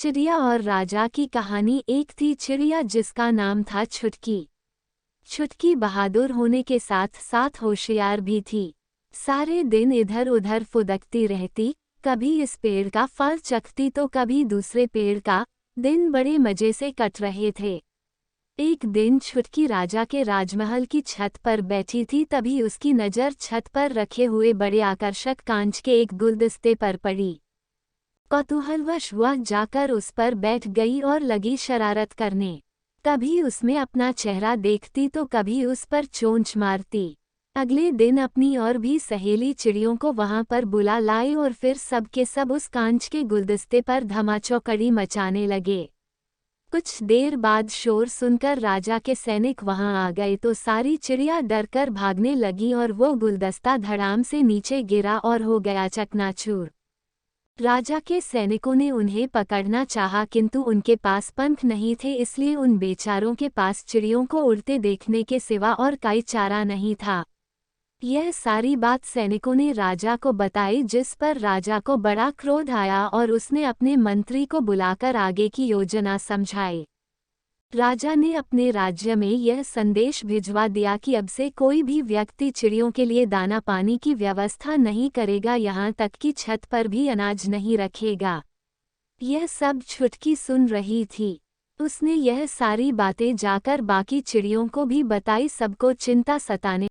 चिड़िया और राजा की कहानी। एक थी चिड़िया जिसका नाम था छुटकी। छुटकी बहादुर होने के साथ साथ होशियार भी थी। सारे दिन इधर उधर फुदकती रहती, कभी इस पेड़ का फल चखती तो कभी दूसरे पेड़ का। दिन बड़े मजे से कट रहे थे। एक दिन छुटकी राजा के राजमहल की छत पर बैठी थी, तभी उसकी नज़र छत पर रखे हुए बड़े आकर्षक कांच के एक गुलदस्ते पर पड़ी। कौतूहलवश वह जाकर उस पर बैठ गई और लगी शरारत करने। कभी उसमें अपना चेहरा देखती तो कभी उस पर चोंच मारती। अगले दिन अपनी और भी सहेली चिड़ियों को वहां पर बुला लाई और फिर सब के सब उस कांच के गुलदस्ते पर धमाचौकड़ी मचाने लगे। कुछ देर बाद शोर सुनकर राजा के सैनिक वहां आ गए तो सारी चिड़िया डरकर भागने लगी और वो गुलदस्ता धड़ाम से नीचे गिरा और हो गया चकनाचूर। राजा के सैनिकों ने उन्हें पकड़ना चाहा किंतु उनके पास पंख नहीं थे, इसलिए उन बेचारों के पास चिड़ियों को उड़ते देखने के सिवा और कोई चारा नहीं था। यह सारी बात सैनिकों ने राजा को बताई, जिस पर राजा को बड़ा क्रोध आया और उसने अपने मंत्री को बुलाकर आगे की योजना समझाई। राजा ने अपने राज्य में यह संदेश भिजवा दिया कि अब से कोई भी व्यक्ति चिड़ियों के लिए दाना पानी की व्यवस्था नहीं करेगा, यहाँ तक कि छत पर भी अनाज नहीं रखेगा। यह सब छुटकी सुन रही थी। उसने यह सारी बातें जाकर बाकी चिड़ियों को भी बताई। सबको चिंता सताने